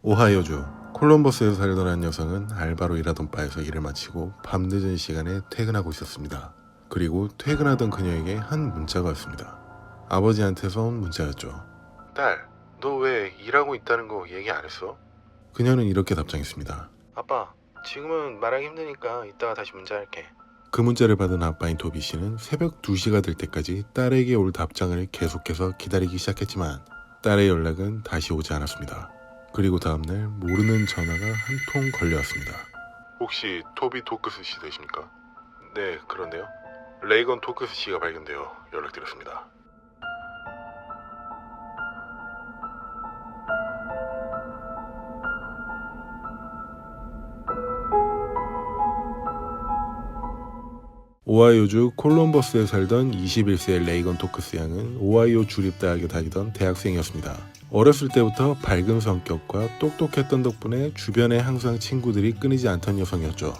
오하이오주 콜럼버스에서 살던 한 여성은 알바로 일하던 바에서 일을 마치고 밤늦은 시간에 퇴근하고 있었습니다. 그리고 퇴근하던 그녀에게 한 문자가 왔습니다. 아버지한테서 온 문자였죠. 딸, 너 왜 일하고 있다는 거 얘기 안 했어? 그녀는 이렇게 답장했습니다. 아빠, 지금은 말하기 힘드니까 이따가 다시 문자할게. 그 문자를 받은 아빠인 토비 씨는 새벽 2시가 될 때까지 딸에게 올 답장을 계속해서 기다리기 시작했지만 딸의 연락은 다시 오지 않았습니다. 그리고 다음날 모르는 전화가 한 통 걸려왔습니다. 혹시 토비 토크스 씨 되십니까? 네, 그런데요. 레이건 토크스 씨가 발견되어 연락드렸습니다. 오하이오주 콜럼버스에 살던 21세 레이건 토크스 양은 오하이오 주립대학에 다니던 대학생이었습니다. 어렸을 때부터 밝은 성격과 똑똑했던 덕분에 주변에 항상 친구들이 끊이지 않던 여성이었죠.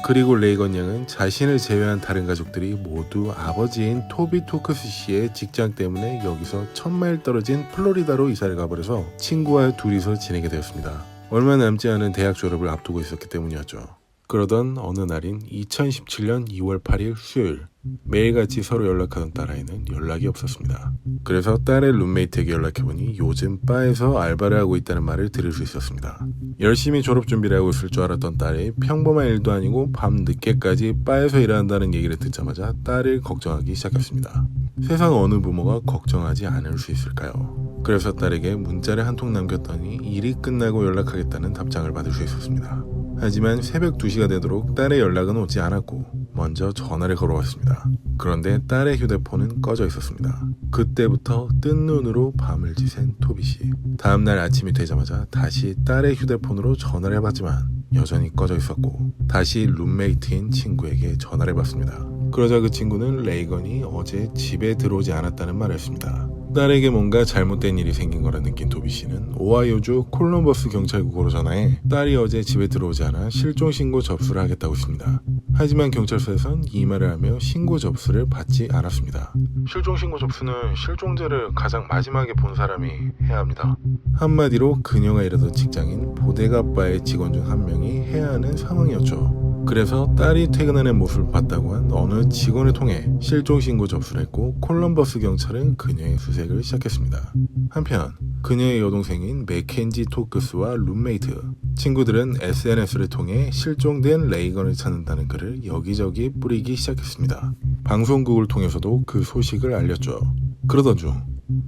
그리고 레이건 양은 자신을 제외한 다른 가족들이 모두 아버지인 토비 토크스 씨의 직장 때문에 여기서 1000마일 떨어진 플로리다로 이사를 가버려서 친구와 둘이서 지내게 되었습니다. 얼마 남지 않은 대학 졸업을 앞두고 있었기 때문이었죠. 그러던 어느 날인 2017년 2월 8일 수요일, 매일같이 서로 연락하던 딸아이는 연락이 없었습니다. 그래서 딸의 룸메이트에게 연락해보니 요즘 바에서 알바를 하고 있다는 말을 들을 수 있었습니다. 열심히 졸업 준비를 하고 있을 줄 알았던 딸이 평범한 일도 아니고 밤 늦게까지 바에서 일한다는 얘기를 듣자마자 딸을 걱정하기 시작했습니다. 세상 어느 부모가 걱정하지 않을 수 있을까요? 그래서 딸에게 문자를 한 통 남겼더니 일이 끝나고 연락하겠다는 답장을 받을 수 있었습니다. 하지만 새벽 2시가 되도록 딸의 연락은 오지 않았고 먼저 전화를 걸어왔습니다. 그런데 딸의 휴대폰은 꺼져 있었습니다. 그때부터 뜬 눈으로 밤을 지샌 토비씨. 다음날 아침이 되자마자 다시 딸의 휴대폰으로 전화를 해봤지만 여전히 꺼져 있었고 다시 룸메이트인 친구에게 전화를 해봤습니다. 그러자 그 친구는 레이건이 어제 집에 들어오지 않았다는 말을 했습니다. 딸에게 뭔가 잘못된 일이 생긴 거라 느낀 토비 씨는 오하이오주 콜럼버스 경찰국으로 전화해 딸이 어제 집에 들어오지 않아 실종 신고 접수를 하겠다고 했습니다. 하지만 경찰서에선 이 말을 하며 신고 접수를 받지 않았습니다. 실종 신고 접수는 실종자를 가장 마지막에 본 사람이 해야 합니다. 한마디로 그녀가 일하던 직장인 보데가바의 직원 중 한 명이 해야 하는 상황이었죠. 그래서 딸이 퇴근하는 모습을 봤다고 한 어느 직원을 통해 실종신고 접수를 했고 콜럼버스 경찰은 그녀의 수색을 시작했습니다. 한편 그녀의 여동생인 맥켄지 토크스와 룸메이트, 친구들은 SNS를 통해 실종된 레이건을 찾는다는 글을 여기저기 뿌리기 시작했습니다. 방송국을 통해서도 그 소식을 알렸죠. 그러던 중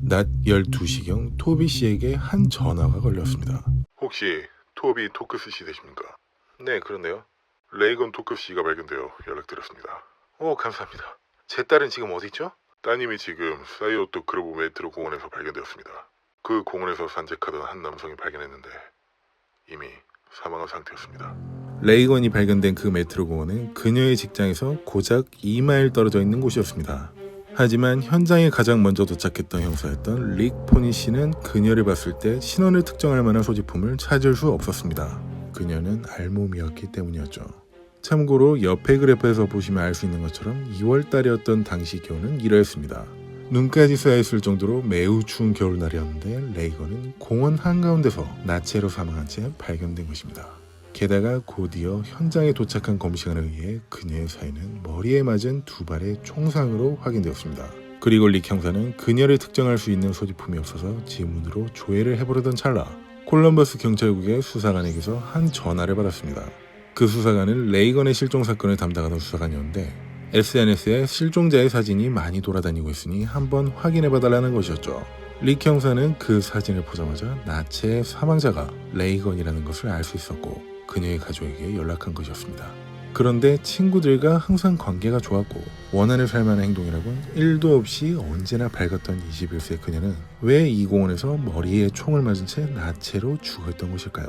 낮 12시경 토비 씨에게 한 전화가 걸렸습니다. 혹시 토비 토크스 씨 되십니까? 네, 그런데요. 레이건 토크스 씨가 발견되어 연락드렸습니다. 오, 감사합니다. 제 딸은 지금 어디 있죠? 따님이 지금 사이오토 그로브 메트로 공원에서 발견되었습니다. 그 공원에서 산책하던 한 남성이 발견했는데 이미 사망한 상태였습니다. 레이건이 발견된 그 메트로 공원은 그녀의 직장에서 고작 2마일 떨어져 있는 곳이었습니다. 하지만 현장에 가장 먼저 도착했던 형사였던 릭 포니 씨는 그녀를 봤을 때 신원을 특정할 만한 소지품을 찾을 수 없었습니다. 그녀는 알몸이었기 때문이었죠. 참고로 옆에 그래프에서 보시면 알 수 있는 것처럼 2월달이었던 당시 기온은 이러했습니다. 눈까지 쌓여있을 정도로 매우 추운 겨울날이었는데 레이건은 공원 한가운데서 나체로 사망한 채 발견된 것입니다. 게다가 곧이어 현장에 도착한 검시관에 의해 그녀의 사인은 머리에 맞은 2발의 총상으로 확인되었습니다. 그리고 릭 형사는 그녀를 특정할 수 있는 소지품이 없어서 지문으로 조회를 해보려던 찰나 콜럼버스 경찰국의 수사관에게서 한 전화를 받았습니다. 그 수사관은 레이건의 실종 사건을 담당하던 수사관이었는데 SNS에 실종자의 사진이 많이 돌아다니고 있으니 한번 확인해봐달라는 것이었죠. 릭 형사는 그 사진을 보자마자 나체의 사망자가 레이건이라는 것을 알 수 있었고 그녀의 가족에게 연락한 것이었습니다. 그런데 친구들과 항상 관계가 좋았고 원한을 살만한 행동이라곤 1도 없이 언제나 밝았던 21세 그녀는 왜 이 공원에서 머리에 총을 맞은 채 나체로 죽어있던 것일까요?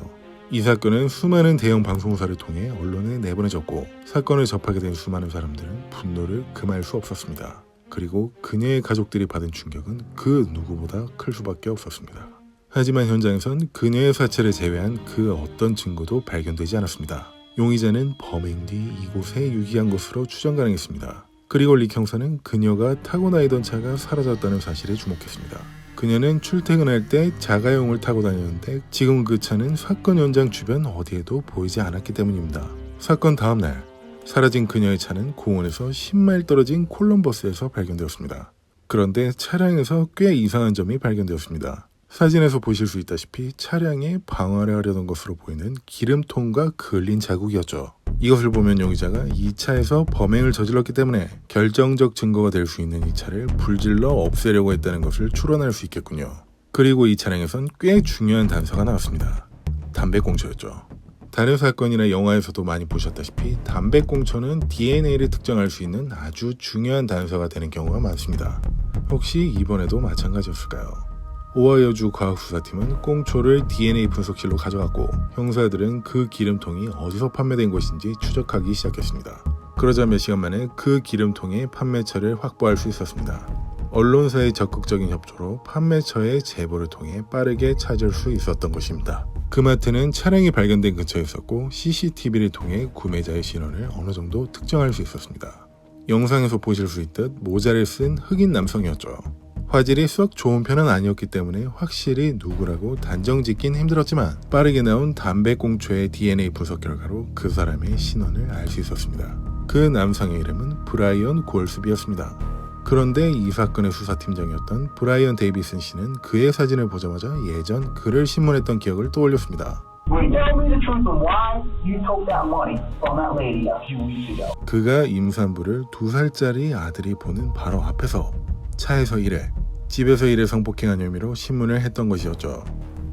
이 사건은 수많은 대형 방송사를 통해 언론에 내보내졌고 사건을 접하게 된 수많은 사람들은 분노를 금할 수 없었습니다. 그리고 그녀의 가족들이 받은 충격은 그 누구보다 클 수밖에 없었습니다. 하지만 현장에선 그녀의 사체를 제외한 그 어떤 증거도 발견되지 않았습니다. 용의자는 범행 뒤 이곳에 유기한 것으로 추정 가능했습니다. 그리고 릭 형사는 그녀가 타고 다니던 차가 사라졌다는 사실에 주목했습니다. 그녀는 출퇴근할 때 자가용을 타고 다녔는데 지금 그 차는 사건 현장 주변 어디에도 보이지 않았기 때문입니다. 사건 다음날 사라진 그녀의 차는 공원에서 10마일 떨어진 콜럼버스에서 발견되었습니다. 그런데 차량에서 꽤 이상한 점이 발견되었습니다. 사진에서 보실 수 있다시피 차량에 방화를 하려던 것으로 보이는 기름통과 그을린 자국이었죠. 이것을 보면 용의자가 이 차에서 범행을 저질렀기 때문에 결정적 증거가 될 수 있는 이 차를 불질러 없애려고 했다는 것을 추론할 수 있겠군요. 그리고 이 차량에선 꽤 중요한 단서가 나왔습니다. 담배꽁초였죠. 다른 사건이나 영화에서도 많이 보셨다시피 담배꽁초는 DNA를 특정할 수 있는 아주 중요한 단서가 되는 경우가 많습니다. 혹시 이번에도 마찬가지였을까요? 오하이오주 과학수사팀은 꽁초를 DNA 분석실로 가져갔고 형사들은 그 기름통이 어디서 판매된 것인지 추적하기 시작했습니다. 그러자 몇 시간 만에 그 기름통의 판매처를 확보할 수 있었습니다. 언론사의 적극적인 협조로 판매처의 제보를 통해 빠르게 찾을 수 있었던 것입니다. 그 마트는 차량이 발견된 근처에 있었고 CCTV를 통해 구매자의 신원을 어느 정도 특정할 수 있었습니다. 영상에서 보실 수 있듯 모자를 쓴 흑인 남성이었죠. 화질이 썩 좋은 편은 아니었기 때문에 확실히 누구라고 단정짓긴 힘들었지만 빠르게 나온 담배꽁초의 DNA 분석 결과로 그 사람의 신원을 알 수 있었습니다. 그 남성의 이름은 브라이언 골스비였습니다. 그런데 이 사건의 수사팀장이었던 브라이언 데이비슨 씨는 그의 사진을 보자마자 예전 그를 신문했던 기억을 떠올렸습니다. 그가 임산부를 2살짜리 아들이 보는 바로 앞에서 차에서 일해, 집에서 일해 성폭행한 혐의로 신문을 했던 것이었죠.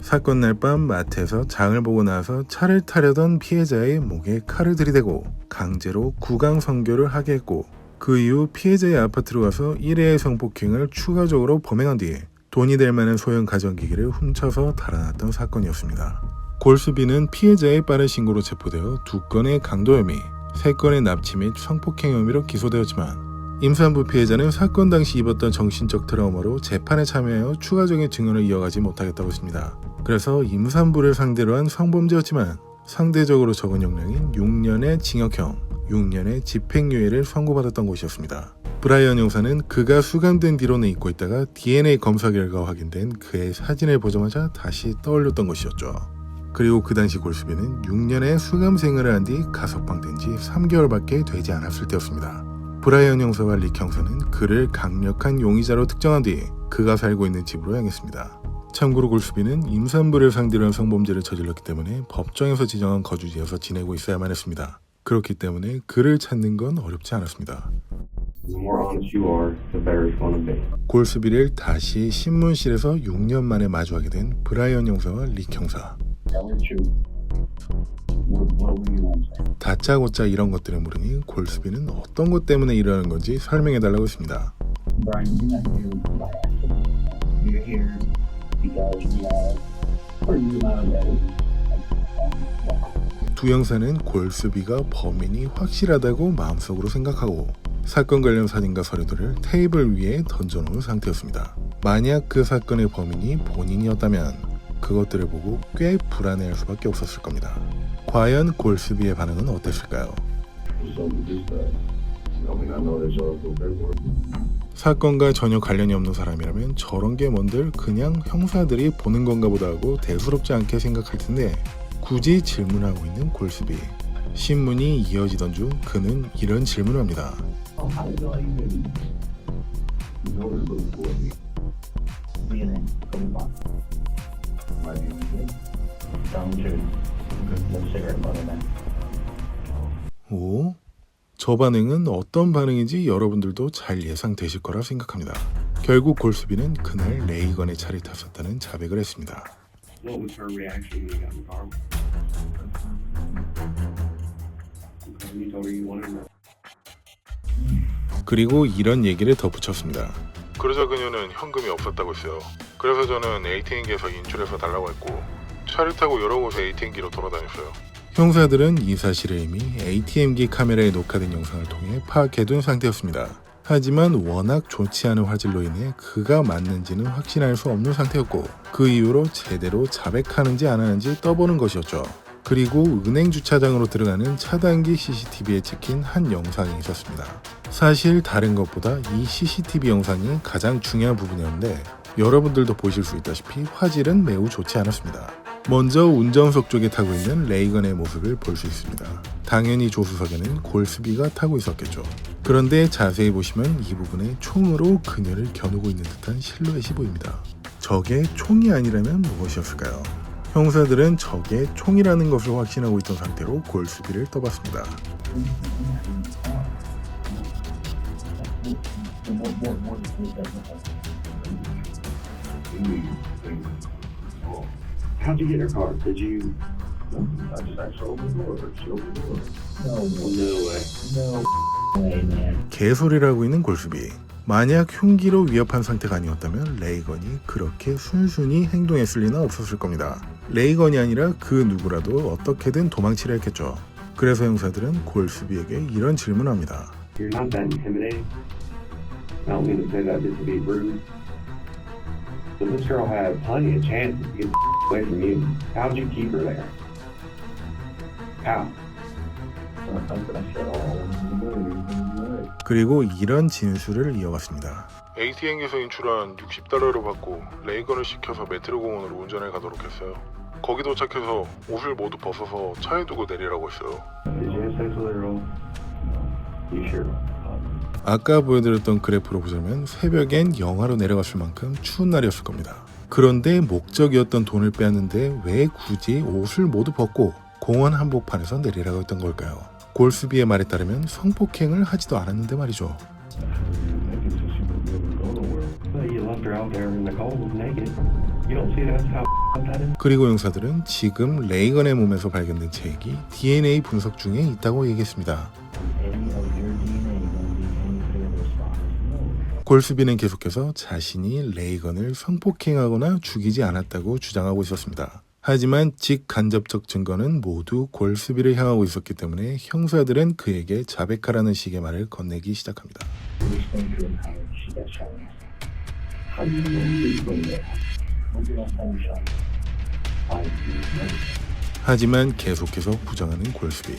사건 날 밤 마트에서 장을 보고 나서 차를 타려던 피해자의 목에 칼을 들이대고 강제로 구강 선교를 하게 했고 그 이후 피해자의 아파트로 가서 1회의 성폭행을 추가적으로 범행한 뒤에 돈이 될 만한 소형 가전기기를 훔쳐서 달아났던 사건이었습니다. 골스비는 피해자의 빠른 신고로 체포되어 2건의 강도 혐의, 3건의 납치 및 성폭행 혐의로 기소되었지만 임산부 피해자는 사건 당시 입었던 정신적 트라우마로 재판에 참여하여 추가적인 증언을 이어가지 못하겠다고 했습니다. 그래서 임산부를 상대로 한 성범죄였지만 상대적으로 적은 형량인 6년의 징역형, 6년의 집행유예를 선고받았던 것이었습니다. 브라이언 형사는 그가 수감된 뒤로는 잊고 있다가 DNA 검사 결과 확인된 그의 사진을 보자마자 다시 떠올렸던 것이었죠. 그리고 그 당시 골스비는 6년의 수감 생활을 한 뒤 가석방된 지 3개월밖에 되지 않았을 때였습니다. 브라이언 형사와 릭 형사는 그를 강력한 용의자로 특정한 뒤 그가 살고 있는 집으로 향했습니다. 참고로 골스비는 임산부를 상대로 한 성범죄를 저질렀기 때문에 법정에서 지정한 거주지에서 지내고 있어야만 했습니다. 그렇기 때문에 그를 찾는 건 어렵지 않았습니다. 골스비를 다시 신문실에서 6년 만에 마주하게 된 브라이언 형사와 릭 형사. 다짜고짜 이런 것들을 물으니 골스비는 어떤 것 때문에 이러는 건지 설명해달라고 했습니다. 두 형사는 골스비가 범인이 확실하다고 마음속으로 생각하고 사건 관련 사진과 서류들을 테이블 위에 던져놓은 상태였습니다. 만약 그 사건의 범인이 본인이었다면 그것들을 보고 꽤 불안해할 수밖에 없었을 겁니다. 과연 골스비의 반응은 어땠을까요? 사건과 전혀 관련이 없는 사람이라면 저런 게 뭔들 그냥 형사들이 보는 건가 보다 하고 대수롭지 않게 생각할 텐데 굳이 질문하고 있는 골스비. 신문이 이어지던 중 그는 이런 질문을 합니다. 오? 저 반응은 어떤 반응인지 여러분들도 잘 예상되실 거라 생각합니다. 결국 골스비는 그날 레이건의 차를 탔었다는 자백을 했습니다. 그리고 이런 얘기를 덧붙였습니다. 그러자 그녀는 현금이 없었다고 했어요. 그래서 저는 ATM기에서 인출해서 달라고 했고 차를 타고 여러 곳에 ATM기로 돌아다녔어요. 형사들은 이 사실을 이미 ATM기 카메라에 녹화된 영상을 통해 파악해둔 상태였습니다. 하지만 워낙 좋지 않은 화질로 인해 그가 맞는지는 확신할 수 없는 상태였고 그 이후로 제대로 자백하는지 안 하는지 떠보는 것이었죠. 그리고 은행 주차장으로 들어가는 차단기 CCTV에 찍힌 한 영상이 있었습니다. 사실 다른 것보다 이 CCTV 영상이 가장 중요한 부분이었는데 여러분들도 보실 수 있다시피 화질은 매우 좋지 않았습니다. 먼저 운전석 쪽에 타고 있는 레이건의 모습을 볼 수 있습니다. 당연히 조수석에는 골스비가 타고 있었겠죠. 그런데 자세히 보시면 이 부분에 총으로 그녀를 겨누고 있는 듯한 실루엣이 보입니다. 저게 총이 아니라면 무엇이었을까요? 형사들은 저게 총이라는 것을 확신하고 있던 상태로 골스비를 떠봤습니다. How'd you get in her car? Did you? I just actually opened the door. She opened the door. No way, man. 개소리라고 있는 골스비. 만약 흉기로 위협한 상태가 아니었다면 레이건이 그렇게 순순히 행동했을 리는 없었을 겁니다. 레이건이 아니라 그 누구라도 어떻게든 도망치려 했겠죠. 그래서 형사들은 골스비에게 이런 질문을 합니다. You're not that intimidating. I don't mean to say that just to be rude. But this girl had plenty of chances to get away from you. How'd you keep her there? How? 그리고 이런 진술을 이어갔습니다. ATM에서 인출한 $60를 받고 레이건을 시켜서 메트로 공원으로 운전해 가도록 했어요. 거기 도착해서 옷을 모두 벗어서 차에 두고 내리라고 했어요. Did you have sex with her at all? You sure? 아까 보여드렸던 그래프로 보자면 새벽엔 영하로 내려갔을 만큼 추운 날이었을 겁니다. 그런데 목적이었던 돈을 빼앗는데 왜 굳이 옷을 모두 벗고 공원 한복판에서 내리라고 했던 걸까요? 골스비의 말에 따르면 성폭행을 하지도 않았는데 말이죠. You left her out there in the cold naked. You don't see that's how that is? 그리고 형사들은 지금 레이건의 몸에서 발견된 체액이 DNA 분석 중에 있다고 얘기했습니다. 골스비는 계속해서 자신이 레이건을 성폭행하거나 죽이지 않았다고 주장하고 있었습니다. 하지만 직간접적 증거는 모두 골스비를 향하고 있었기 때문에 형사들은 그에게 자백하라는 식의 말을 건네기 시작합니다. 하지만 계속해서 부정하는 골스비.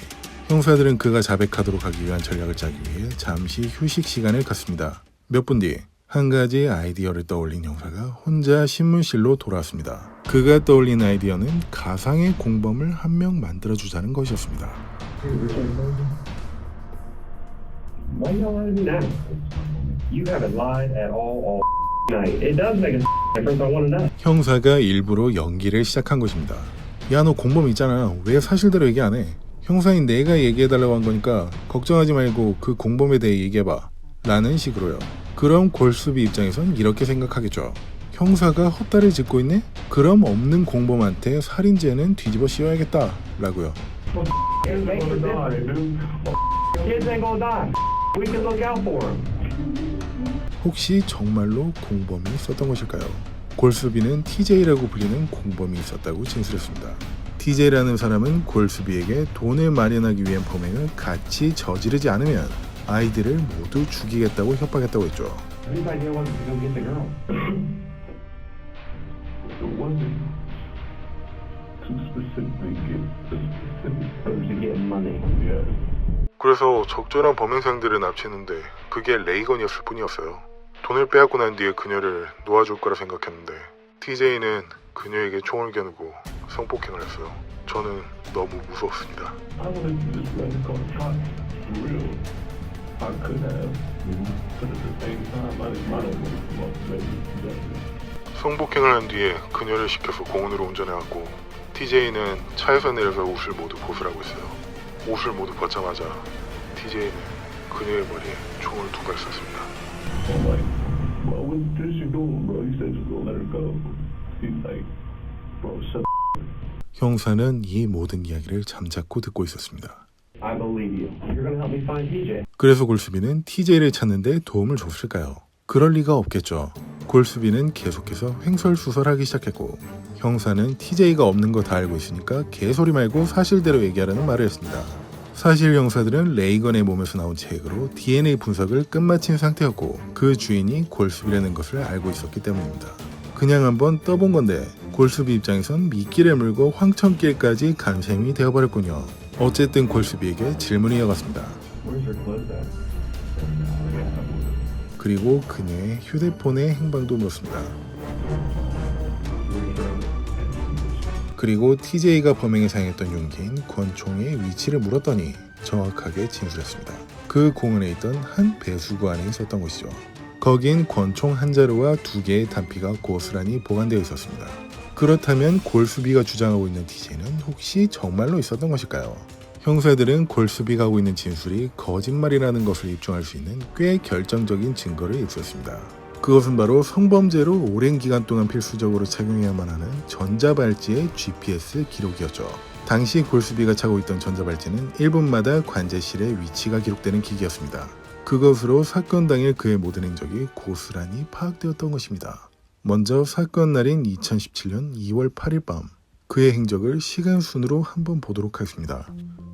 형사들은 그가 자백하도록 하기 위한 전략을 짜기 위해 잠시 휴식 시간을 갖습니다. 몇 분 뒤 한 가지 아이디어를 떠올린 형사가 혼자 신문실로 돌아왔습니다. 그가 떠올린 아이디어는 가상의 공범을 한 명 만들어주자는 것이었습니다. Why you don't want to do that? You haven't lied at all night. It does make a difference. I want to know. 형사가 일부러 연기를 시작한 것입니다. 야, 너 공범 있잖아. 왜 사실대로 얘기 안 해? 형사인 내가 얘기해달라고 한 거니까 걱정하지 말고 그 공범에 대해 얘기해봐. 라는 식으로요. 그럼 골스비 입장에선 이렇게 생각하겠죠. 형사가 헛다리 짚고 있네? 그럼 없는 공범한테 살인죄는 뒤집어 씌워야겠다. 라고요. Kids ain't gonna die. We can look out for them. 혹시 정말로 공범이 있었던 것일까요? 골스비는 TJ라고 불리는 공범이 있었다고 진술했습니다. TJ라는 사람은 골스비에게 돈을 마련하기 위한 범행을 같이 저지르지 않으면 아이들을 모두 죽이겠다고 협박했다고 했죠. Everybody there wanted to go get the girl. It wasn't to specifically get the specific person to get money. Yeah. 그래서 적절한 범행상들을 납치했는데 그게 레이건이었을 뿐이었어요. 돈을 빼앗고 난 뒤에 그녀를 놓아줄 거라 생각했는데 TJ는 그녀에게 총을 겨누고 성폭행을 했어요. 저는 너무 무서웠습니다. I wanted to just let the car shot for real. I could have, but at the same time, I didn't want to come up maybe justice. 성폭행을 한 뒤에 그녀를 시켜서 공원으로 운전해왔고 TJ는 차에서 내려서 옷을 모두 벗으라고 했어요. 옷을 모두 벗자마자 TJ는 그녀의 머리에 총을 2발 쐈습니다. I'm like, bro, what this you doing, bro? You said you was gonna let her go. He's like, bro, shut 형사는 이 모든 이야기를 잠자코 듣고 있었습니다. I believe you. You're gonna help me find TJ. 그래서 골스비는 TJ를 찾는데 도움을 줬을까요? 그럴 리가 없겠죠. 골스비는 계속해서 횡설수설하기 시작했고 형사는 TJ가 없는 거 다 알고 있으니까 개소리 말고 사실대로 얘기하라는 말을 했습니다. 사실 형사들은 레이건의 몸에서 나온 체액으로 DNA 분석을 끝마친 상태였고 그 주인이 골스비라는 것을 알고 있었기 때문입니다. 그냥 한번 떠본 건데 골스비 입장에선 미끼를 물고 황천길까지 간 셈이 되어버렸군요. 어쨌든 골스비에게 질문이 이어갔습니다. Where's your clothes at? 그리고 그녀의 휴대폰의 행방도 묻습니다. 그리고 TJ가 범행에 사용했던 용기인 권총의 위치를 물었더니 정확하게 진술했습니다. 그 공원에 있던 한 배수구 안에 있었던 것이죠. 거긴 권총 한 자루와 2개의 단피가 고스란히 보관되어 있었습니다. 그렇다면 골수비가 주장하고 있는 TJ는 혹시 정말로 있었던 것일까요? 형사들은 골수비가 하고 있는 진술이 거짓말이라는 것을 입증할 수 있는 꽤 결정적인 증거를 입수했습니다. 그것은 바로 성범죄로 오랜 기간 동안 필수적으로 착용해야만 하는 전자발찌의 GPS 기록이었죠. 당시 골수비가 차고 있던 전자발찌는 1분마다 관제실의 위치가 기록되는 기기였습니다. 그것으로 사건 당일 그의 모든 행적이 고스란히 파악되었던 것입니다. 먼저 사건 날인 2017년 2월 8일 밤, 그의 행적을 시간 순으로 한번 보도록 하겠습니다.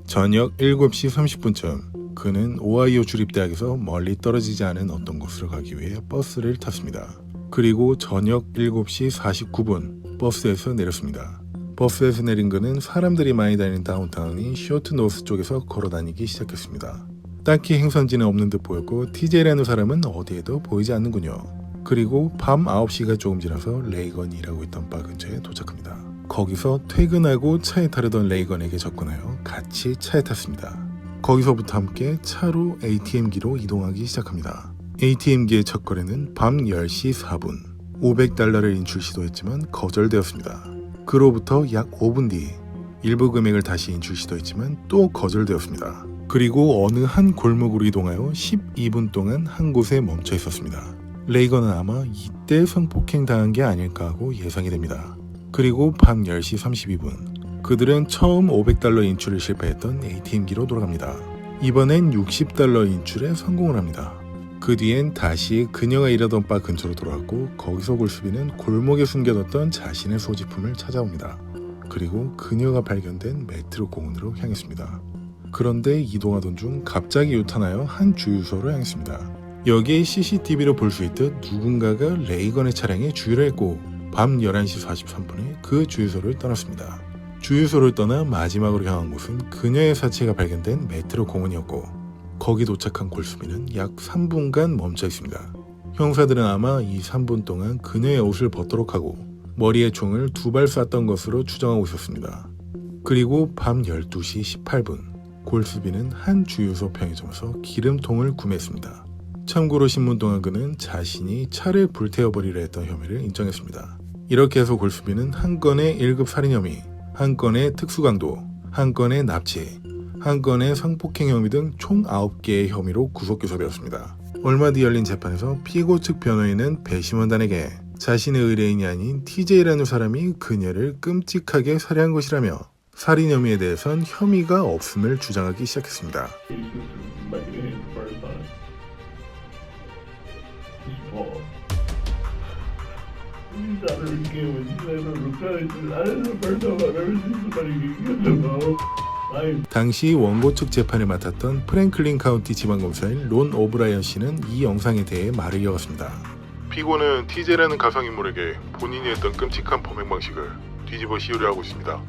저녁 7시 30분쯤 그는 오하이오 주립대학에서 멀리 떨어지지 않은 어떤 곳으로 가기 위해 버스를 탔습니다. 그리고 저녁 7시 49분 버스에서 내렸습니다. 버스에서 내린 그는 사람들이 많이 다니는 다운타운인 쇼트노스 쪽에서 걸어다니기 시작했습니다. 딱히 행선지는 없는 듯 보였고 TJ라는 사람은 어디에도 보이지 않는군요. 그리고 밤 9시가 조금 지나서 레이건이 일하고 있던 바 근처에 도착합니다. 거기서 퇴근하고 차에 타려던 레이건에게 접근하여 같이 차에 탔습니다. 거기서부터 함께 차로 ATM기로 이동하기 시작합니다. ATM기의 첫 거래는 밤 10시 4분 500달러를 인출 시도했지만 거절되었습니다. 그로부터 약 5분 뒤 일부 금액을 다시 인출 시도했지만 또 거절되었습니다. 그리고 어느 한 골목으로 이동하여 12분 동안 한 곳에 멈춰 있었습니다. 레이건은 아마 이때 성폭행 당한 게 아닐까 하고 예상이 됩니다. 그리고 밤 10시 32분 그들은 처음 500달러 인출을 실패했던 ATM기로 돌아갑니다. 이번엔 60달러 인출에 성공을 합니다. 그 뒤엔 다시 그녀가 일하던 바 근처로 돌아왔고 거기서 골수비는 골목에 숨겨뒀던 자신의 소지품을 찾아옵니다. 그리고 그녀가 발견된 메트로 공원으로 향했습니다. 그런데 이동하던 중 갑자기 유턴하여 한 주유소로 향했습니다. 여기에 CCTV로 볼 수 있듯 누군가가 레이건의 차량에 주유를 했고 밤 11시 43분에 그 주유소를 떠났습니다. 주유소를 떠나 마지막으로 향한 곳은 그녀의 사체가 발견된 메트로 공원이었고 거기 도착한 골수비는 약 3분간 멈춰 있습니다. 형사들은 아마 이 3분 동안 그녀의 옷을 벗도록 하고 머리에 총을 2발 쐈던 것으로 추정하고 있었습니다. 그리고 밤 12시 18분 골수비는 한 주유소 편의점에서 기름통을 구매했습니다. 참고로 신문 동안 그는 자신이 차를 불태워버리려 했던 혐의를 인정했습니다. 이렇게 해서 골수비는 한 건의 1급 살인 혐의, 한 건의 특수강도, 한 건의 납치, 한 건의 성폭행 혐의 등 총 9개의 혐의로 구속기소되었습니다. 얼마 뒤 열린 재판에서 피고 측 변호인은 배심원단에게 자신의 의뢰인이 아닌 TJ라는 사람이 그녀를 끔찍하게 살해한 것이라며 살인 혐의에 대해선 혐의가 없음을 주장하기 시작했습니다. 당시 원고 측 재판을 맡았던 프랭클린 카운티 지방검사인 론 오브라이언 씨는 이 영상에 대해 말을 이어갔습니다. 피고는 TJ라는 가상인물에게 본인이 했던 끔찍한 범행 방식을 뒤집어 씌우려 하고 있습니다.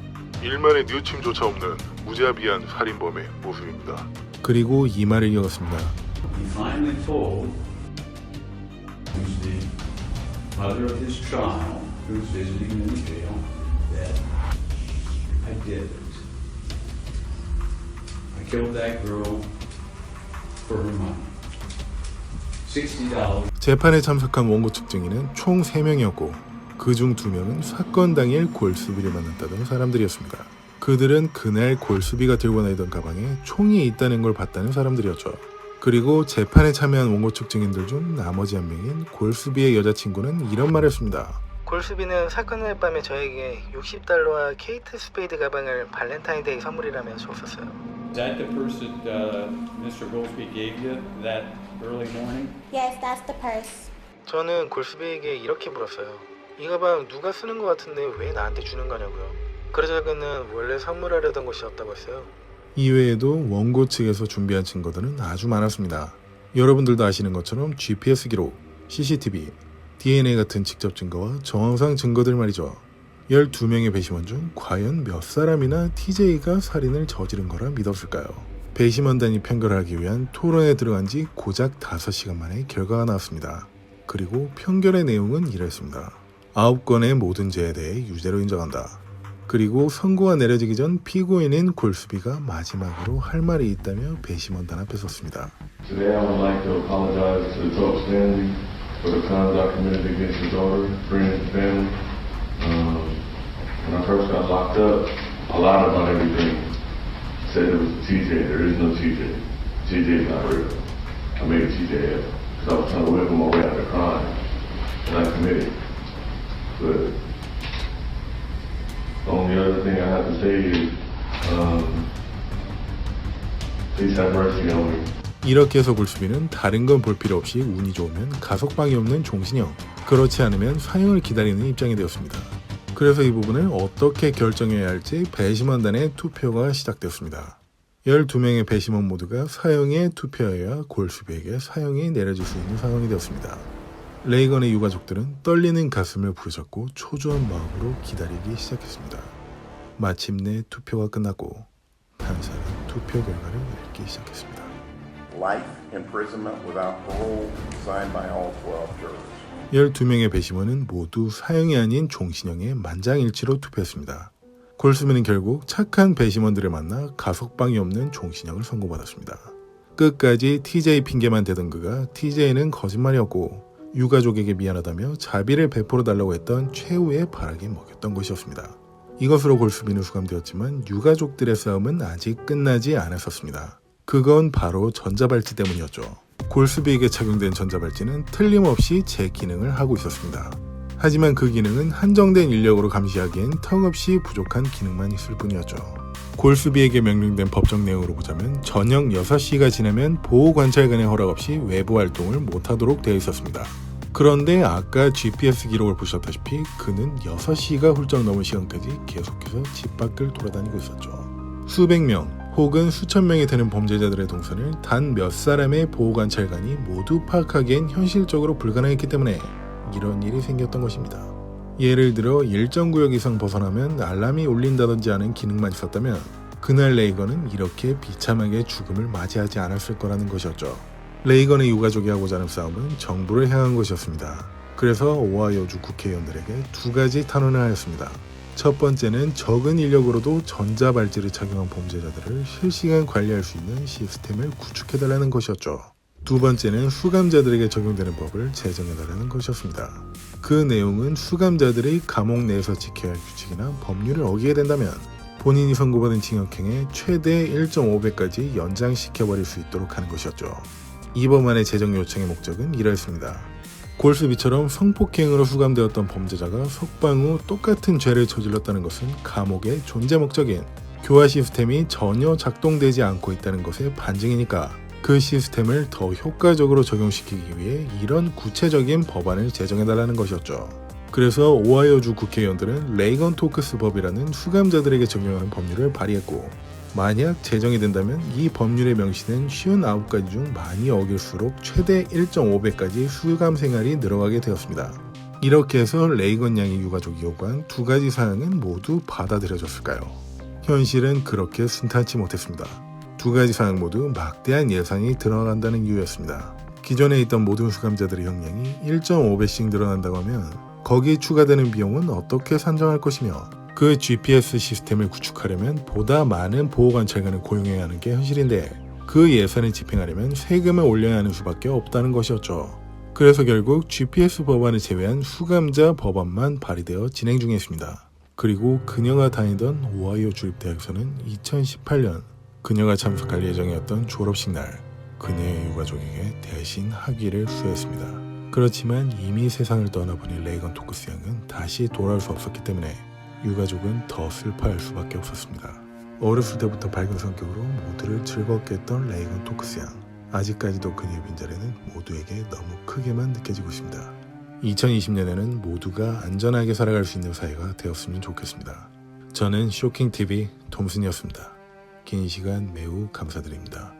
일만의 뉘우침조차 없는 무자비한 살인범의 모습입니다. 그리고 이 말을 이어갔습니다. He finally told the mother of his child, who's visiting in the jail, that I did it. I killed that girl for her money. $60. 재판에 참석한 원고 측 증인은 총 3명이었고 그중 2명은 사건 당일 골수비를 만났다던 사람들이었습니다. 그들은 그날 골수비가 들고 다니던 가방에 총이 있다는 걸 봤다는 사람들이었죠. 그리고 재판에 참여한 원고 측 증인들 중 나머지 한 명인 골수비의 여자친구는 이런 말을 했습니다. 골수비는 사건 날 밤에 저에게 60달러와 케이트 스페이드 가방을 발렌타인데이 선물이라며 줬었어요. Is that the purse that Mr. Goldsby gave you that early morning? Yes, that's the purse. 저는 골수비에게 이렇게 물었어요. 이 가방 누가 쓰는 것 같은데 왜 나한테 주는 거냐고요. 그러자 그는 원래 선물하려던 것이었다고 했어요. 이외에도 원고 측에서 준비한 증거들은 아주 많았습니다. 여러분들도 아시는 것처럼 GPS 기록, CCTV, DNA 같은 직접 증거와 정황상 증거들 말이죠. 12명의 배심원 중 과연 몇 사람이나 TJ가 살인을 저지른 거라 믿었을까요? 배심원단이 편결하기 위한 토론에 들어간 지 고작 5시간 만에 결과가 나왔습니다. 그리고 편결의 내용은 이랬습니다. 9건의 모든 죄에 대해 유죄로 인정한다. 그리고 선고가 내려지기 전 피고인인 골스비가 마지막으로 할 말이 있다며 배심원단 앞에 섰습니다. Today I would like to apologize to Tope Stanley for the crimes I committed against his daughter, friends, and family. When I first got locked up, I lied about everything. Said it was TJ. There is no TJ. TJ is not real. I made a TJ up because I was trying to whip him away out of the crime that I committed. But the only other thing I have to say is, please have mercy on me. 이렇게 해서 골수비는 다른 건 볼 필요 없이 운이 좋으면 가석방이 없는 종신형, 그렇지 않으면 사형을 기다리는 입장이 되었습니다. 그래서 이 부분을 어떻게 결정해야 할지 배심원단의 투표가 시작되었습니다. 12명의 배심원 모두가 사형에 투표하여 골수비에게 사형이 내려질 수 있는 상황이 되었습니다. 레이건의 유가족들은 떨리는 가슴을 부르짖고 초조한 마음으로 기다리기 시작했습니다. 마침내 투표가 끝났고 판사는 투표 결과를 읽기 시작했습니다. Life imprisonment without parole signed by all 12 jurors. 12명의 배심원은 모두 사형이 아닌 종신형에 만장일치로 투표했습니다. 골수비는 결국 착한 배심원들을 만나 가석방이 없는 종신형을 선고받았습니다. 끝까지 TJ 핑계만 대던 그가 TJ는 거짓말이었고 유가족에게 미안하다며 자비를 베풀어달라고 했던 최후의 바라게 먹였던 것이었습니다. 이것으로 골수비는 수감되었지만 유가족들의 싸움은 아직 끝나지 않았었습니다. 그건 바로 전자발찌 때문이었죠. 골수비에게 착용된 전자발찌는 틀림없이 제 기능을 하고 있었습니다. 하지만 그 기능은 한정된 인력으로 감시하기엔 턱없이 부족한 기능만 있을 뿐이었죠. 골수비에게 명령된 법정 내용으로 보자면 저녁 6시가 지나면 보호관찰관의 허락 없이 외부 활동을 못하도록 되어 있었습니다. 그런데 아까 GPS 기록을 보셨다시피 그는 6시가 훌쩍 넘은 시간까지 계속해서 집 밖을 돌아다니고 있었죠. 수백 명 혹은 수천 명이 되는 범죄자들의 동선을 단 몇 사람의 보호관찰관이 모두 파악하기엔 현실적으로 불가능했기 때문에 이런 일이 생겼던 것입니다. 예를 들어 일정 구역 이상 벗어나면 알람이 울린다든지 하는 기능만 있었다면 그날 레이건은 이렇게 비참하게 죽음을 맞이하지 않았을 거라는 것이었죠. 레이건의 유가족이 하고자 하는 싸움은 정부를 향한 것이었습니다. 그래서 오하이오주 국회의원들에게 두 가지 탄원을 하였습니다. 첫 번째는 적은 인력으로도 전자발찌를 착용한 범죄자들을 실시간 관리할 수 있는 시스템을 구축해달라는 것이었죠. 두 번째는 수감자들에게 적용되는 법을 제정해달라는 것이었습니다. 그 내용은 수감자들이 감옥 내에서 지켜야 할 규칙이나 법률을 어기게 된다면 본인이 선고받은 징역형의 최대 1.5배까지 연장시켜버릴 수 있도록 하는 것이었죠. 이 법안의 제정 요청의 목적은 이러했습니다. 골수비처럼 성폭행으로 수감되었던 범죄자가 석방 후 똑같은 죄를 저질렀다는 것은 감옥의 존재 목적인 교화 시스템이 전혀 작동되지 않고 있다는 것의 반증이니까 그 시스템을 더 효과적으로 적용시키기 위해 이런 구체적인 법안을 제정해달라는 것이었죠. 그래서 오하이오주 국회의원들은 레이건 토크스 법이라는 수감자들에게 적용하는 법률을 발의했고 만약 제정이 된다면 이 법률에 명시된 59가지 중 많이 어길수록 최대 1.5배까지 수감 생활이 늘어가게 되었습니다. 이렇게 해서 레이건 양의 유가족이 요구한 두 가지 사항은 모두 받아들여졌을까요? 현실은 그렇게 순탄치 못했습니다. 두 가지 사항 모두 막대한 예산이 들어간다는 이유였습니다. 기존에 있던 모든 수감자들의 형량이 1.5배씩 늘어난다고 하면 거기에 추가되는 비용은 어떻게 산정할 것이며 그 GPS 시스템을 구축하려면 보다 많은 보호관찰관을 고용해야 하는 게 현실인데 그 예산을 집행하려면 세금을 올려야 하는 수밖에 없다는 것이었죠. 그래서 결국 GPS 법안을 제외한 수감자 법안만 발의되어 진행 중에 있습니다. 그리고 그녀가 다니던 오하이오 주립대학에서는 2018년 그녀가 참석할 예정이었던 졸업식 날 그녀의 유가족에게 대신 학위를 수여했습니다. 그렇지만 이미 세상을 떠나보낸 레이건 토크스 양은 다시 돌아올 수 없었기 때문에 유가족은 더 슬퍼할 수밖에 없었습니다. 어렸을 때부터 밝은 성격으로 모두를 즐겁게 했던 레이건 토크스 양. 아직까지도 그녀의 빈자리는 모두에게 너무 크게만 느껴지고 있습니다. 2020년에는 모두가 안전하게 살아갈 수 있는 사회가 되었으면 좋겠습니다. 저는 쇼킹TV 톰슨이었습니다. 긴 시간 매우 감사드립니다.